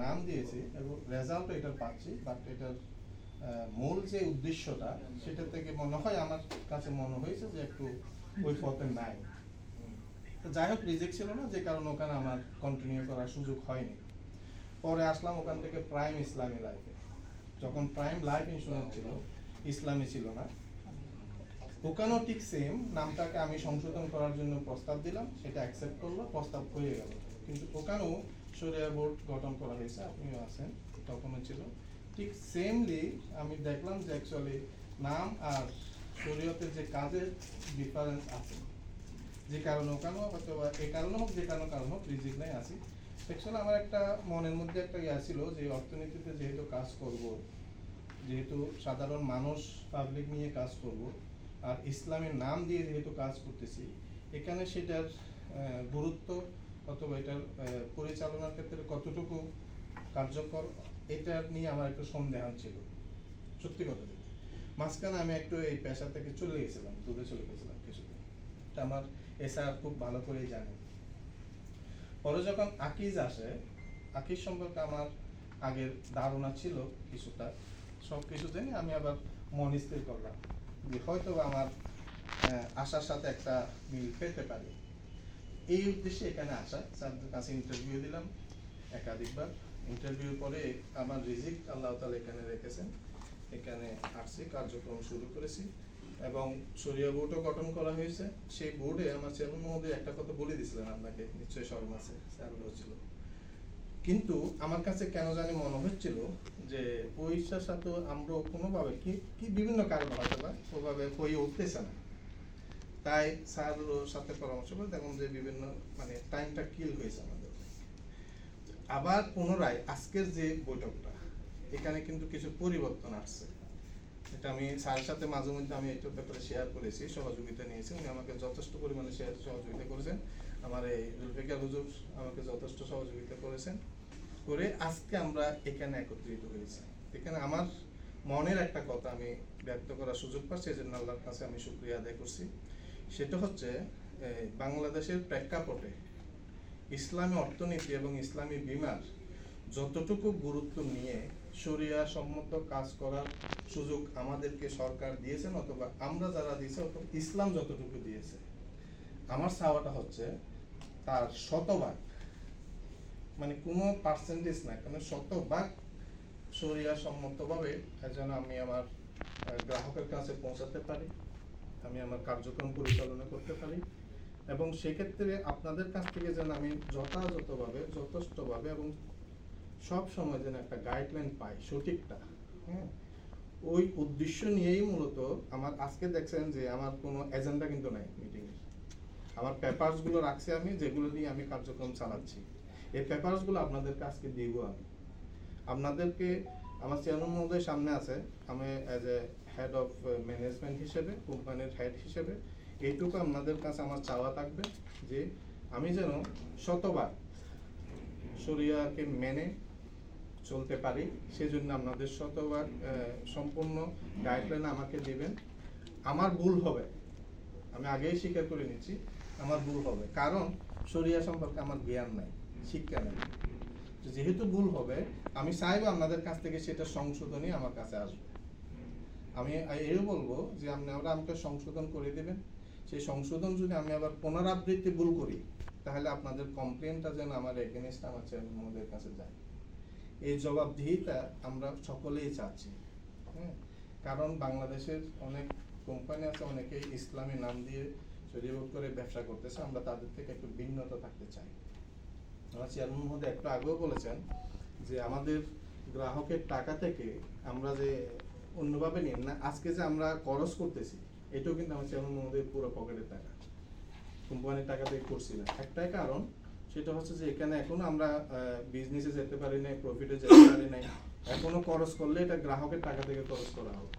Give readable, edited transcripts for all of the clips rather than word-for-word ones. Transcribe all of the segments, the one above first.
নাম দিয়েছি এবং রেজাল্ট এটার পাচ্ছি, বাট এটার মূল যে উদ্দেশ্যটা সেটা থেকে মনে হয় আমার কাছে মনে হয়েছে যে একটু ওই পথে নাই। তো যাই হোক, রিজেক্ট ছিল না, যে কারণে ওখানে আমার কন্টিনিউ করার সুযোগ হয়নি। পরে আসলাম ওখান থেকে প্রাইম ইসলামী লাইফে। যখন প্রাইম লাইফ ইন্স্যুরেন্স ছিল, ইসলামী ছিল না, ওখানেও ঠিক সেম নামটাকে আমি সংশোধন করার জন্য প্রস্তাব দিলাম, সেটা অ্যাকসেপ্ট করলো, প্রস্তাব হয়ে গেল। কিন্তু ওখানেও শরিয়া বোর্ড গঠন করা হয়েছে, আপনিও আছেন, তখনও ছিল। ঠিক সেমলি আমি দেখলাম যে অ্যাকচুয়ালি নাম আর শরীয়তের যে কাজের ডিফারেন্স আছে, যে কারণে ওখানেও হয়তো এই কারণে হোক, যে কারণ হোক রিজিক নাই আসি। অ্যাকচুয়ালি আমার একটা মনের মধ্যে একটা ইয়া ছিল যে অর্থনীতিতে যেহেতু কাজ করব, যেহেতু সাধারণ মানুষ পাবলিক নিয়ে কাজ করব, আর ইসলামের নাম দিয়ে যেহেতু কাজ করতেছি, এখানে সেটার গুরুত্ব অথবা এটার পরিচালনার ক্ষেত্রে কতটুকু কার্যকর, এটা নিয়ে আমার একটু সন্দেহ ছিল, সত্যি কথা বলতে। মাঝখানে আমি একটু এই পেশা থেকে চলে গেছিলাম, দূরে চলে গেছিলাম কিছুদিন। এটা আমার এসআর খুব ভালো করেই জানে। পরে যখন আকিজ আসে, আকিজ সম্পর্কে আমার আগের ধারণা ছিল কিছুটা, সব কিছু জেনে আমি আবার মন স্থির করলাম যে হয়তো আমার আশার সাথে একটা মিল পেতে পারি। এই উদ্দেশ্যে এখানে আসা, স্যারদের কাছে ইন্টারভিউ দিলাম একাধিকবার। ইন্টারভিউ পরে আমার রিজিক আল্লাহ তাআলা এখানে রেখেছেন, এখানে আসছি, কার্যক্রম শুরু করেছি এবং শরিয়া বোর্ডও গঠন করা হয়েছে। সেই বোর্ডে আমার চেয়ারম্যান মহোদয় একটা কথা বলে দিয়েছিলেন, আপনাকে নিশ্চয়ই স্মরণ আছে, স্যার হচ্ছিল। কিন্তু আমার কাছে কেন জানি মনে হচ্ছিল যে ওইটার সাথে আমরা কোনোভাবে কি বিভিন্ন কারণে হয়তো বা ওভাবে হয়ে উঠতেছে না। তাই স্যারের সাথে পরামর্শ করে দেখুন যে বিভিন্ন মানে টাইমটা কিল হয়েছে আমাদের। আবার পুনরায় আজকের যে বৈঠকটা, এখানে কিন্তু কিছু পরিবর্তন আসছে। এটা আমি স্যারের সাথে মাঝে মধ্যে আমি এইটার ব্যাপারে শেয়ার করেছি, সহযোগিতা নিয়েছি, উনি আমাকে যথেষ্ট পরিমাণে সহযোগিতা করেছেন। আমার এই জুলফিকার হুজুর আমাকে যথেষ্ট সহযোগিতা করেছেন, করে আজকে আমরা এখানে একত্রিত হয়েছি। এখানে আমার মনের একটা কথা আমি ব্যক্ত করার সুযোগ পাচ্ছি, এই জন্য আল্লাহর কাছে আমি শুকরিয়া আদায় করছি। সেটা হচ্ছে বাংলাদেশের প্রেক্ষাপটে ইসলামী অর্থনীতি এবং ইসলামী বীমার যতটুকু গুরুত্ব নিয়ে শরিয়া সম্মত কাজ করার সুযোগ আমাদেরকে সরকার দিয়েছেন, অথবা আমরা যারা দিয়েছে, অথবা ইসলাম যতটুকু দিয়েছে, আমার চাওয়াটা হচ্ছে তার শতভাগ, মানে কোনো পার্সেন্টেজ না, কারণ শতভাগ শরিয়া সম্মতভাবে যেন আমি আমার গ্রাহকের কাছে পৌঁছাতে পারি, আমি আমার কার্যক্রম পরিচালনা করতে পারি, এবং সেক্ষেত্রে আপনাদের কাছ থেকে যেন আমি যথাযথভাবে, যথেষ্টভাবে এবং সব সময় যেন একটা গাইডলাইন পাই সঠিকটা। হ্যাঁ, ওই উদ্দেশ্য নিয়েই মূলত আমার আজকে দেখছেন যে আমার কোনো এজেন্ডা কিন্তু নাই মিটিংয়ের। আমার পেপারসগুলো রাখছি আমি, যেগুলো নিয়ে আমি কার্যক্রম চালাচ্ছি। এই পেপারসগুলো আপনাদেরকে আজকে দিব আমি। আপনাদেরকে আমার চেয়ারম্যান মহোদয় সামনে আছে, আমি as a head of management হিসেবে, কোম্পানির হেড হিসেবে এইটুকু আপনাদের কাছে আমার চাওয়া থাকবে যে আমি যেন শতভাগ শরিয়াকে মেনে চলতে পারি, সেজন্য আপনাদের শতভাগ সম্পূর্ণ গাইডলাইন আমাকে দেবেন। আমার ভুল হবে, আমি আগেই স্বীকার করে নিচ্ছি, আমার ভুল হবে, কারণ শরিয়া সম্পর্কে আমার জ্ঞান নাই, শিক্ষা নেই। যেহেতু ভুল হবে, আমি চাইবো আপনাদের কাছ থেকে সেটা সংশোধনই আমার কাছে আসবে। আমি এও বলবো যে আপনারা আমাকে সংশোধন করে দেবেন। সেই সংশোধন যদি আমি আবার পুনরাবৃত্তি ভুল করি, তাহলে আপনাদের কমপ্লেনটা যেন আমার এগেইনস্ট আমার চেয়ারম্যান মহোদয়ের কাছে যায়। এই জবাবদিহিতা আমরা সকলেই চাচ্ছি। হ্যাঁ, কারণ বাংলাদেশের অনেক কোম্পানি আছে, অনেকেই ইসলামী নাম দিয়ে শরীয়ত করে ব্যবসা করতেছে, আমরা তাদের থেকে একটু ভিন্নতা থাকতে চাই। আমার চেয়ারম্যান মহোদয় একটু আগেও বলেছেন যে আমাদের গ্রাহকের টাকা থেকে আমরা যে অন্যভাবে নিন না, আজকে যে আমরা খরচ করতেছি, এটাও কিন্তু আমার চেয়ারম্যান মহোদয়ের পুরো পকেটের টাকা, কোম্পানির টাকা থেকে করছি না। একটাই কারণ, সেটা হচ্ছে যে এখানে এখনো আমরা বিজনেসে যেতে পারি নাই, প্রফিটে যেতে পারি নাই, এখনো খরচ করলে এটা গ্রাহকের টাকা থেকে খরচ করা হবে।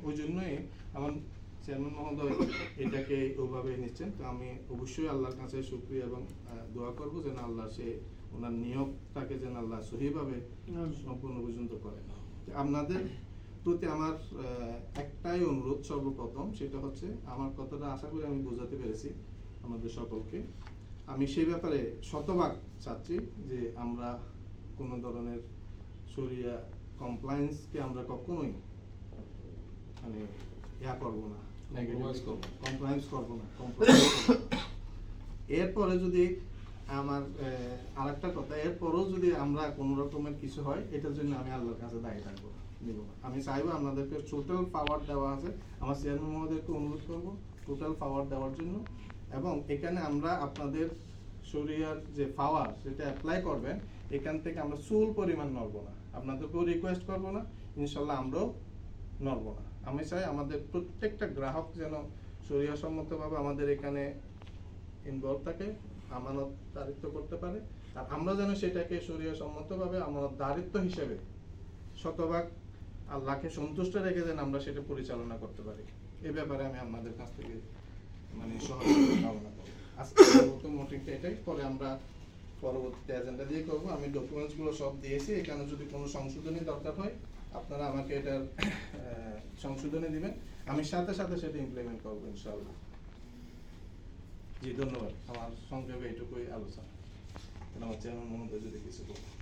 ওই জন্যই আমার চেয়ারম্যান মহোদয় এটাকে ওইভাবে নিচ্ছেন। তো আমি অবশ্যই আল্লাহর কাছে শুকরিয়া এবং দোয়া করব যেন আল্লাহ সে ওনার নিয়োগটাকে যেন আল্লাহ সহিভাবে সম্পূর্ণ পর্যন্ত করেন। আপনাদের প্রতি আমার একটাই অনুরোধ, সর্বপ্রথম সেটা হচ্ছে, আমার কথাটা আশা করি আমি বোঝাতে পেরেছি আমাদের সকলকে। আমি সেই ব্যাপারে শতভাগ চাচ্ছি যে আমরা কোনো ধরনের শরিয়া কমপ্লায়েন্সকে আমরা কখনোই মানে করবো না, কমপ্লায়েন্স করবো না। এরপরে যদি আমার আরেকটা কথা, এরপরেও যদি আমরা কোনো রকমের কিছু হয়, এটার জন্য আমি আল্লাহর কাছে দায়ী থাকবো, নিব না। আমি চাইবো আপনাদেরকে টোটাল পাওয়ার দেওয়া আছে, আমার চেয়ারম্যান মহোদয়কে অনুরোধ করবো টোটাল পাওয়ার দেওয়ার জন্য, এবং এখানে আমরা আপনাদের শরিয়ার যে পাওয়ার সেটা অ্যাপ্লাই করবেন, এখান থেকে আমরা চুল পরিমাণ নড়বো না, আপনাদেরকেও রিকোয়েস্ট করবো না, ইনশাল্লাহ আমরাও নড়বো না। আমি চাই আমাদের প্রত্যেকটা গ্রাহক যেন শরিয়া সম্মতভাবে আমাদের এখানে ইনভলভ থাকে, আমানত দারিত্ব করতে পারে, আর আমরা যেন সেটাকে শরিয়া সম্মতভাবে আমানত দারিত্ব হিসেবে শতভাগ আল্লাহকে সন্তুষ্ট রেখে যেন আমরা সেটা পরিচালনা করতে পারি। এই ব্যাপারে আমি আপনাদের কাছ থেকে মানে সহযোগিতা কামনা করব। আজকে প্রথম মিটিংটা এটাই, পরে আমরা পরবর্তী এজেন্ডা দিয়ে করব। আমি ডকুমেন্টসগুলো সব দিয়েছি, এখানে যদি কোনো সংশোধনী দরকার হয় আপনারা আমাকে এটার সংশোধনী দিবেন, আমি সাথে সাথে সেটা ইমপ্লিমেন্ট করবো ইনশাআল্লাহ। জি ধন্যবাদ, আমার সংক্ষেপে এইটুকুই আলোচনা। আমার চেয়ারম্যান মহোদয় যদি কিছু বলেন।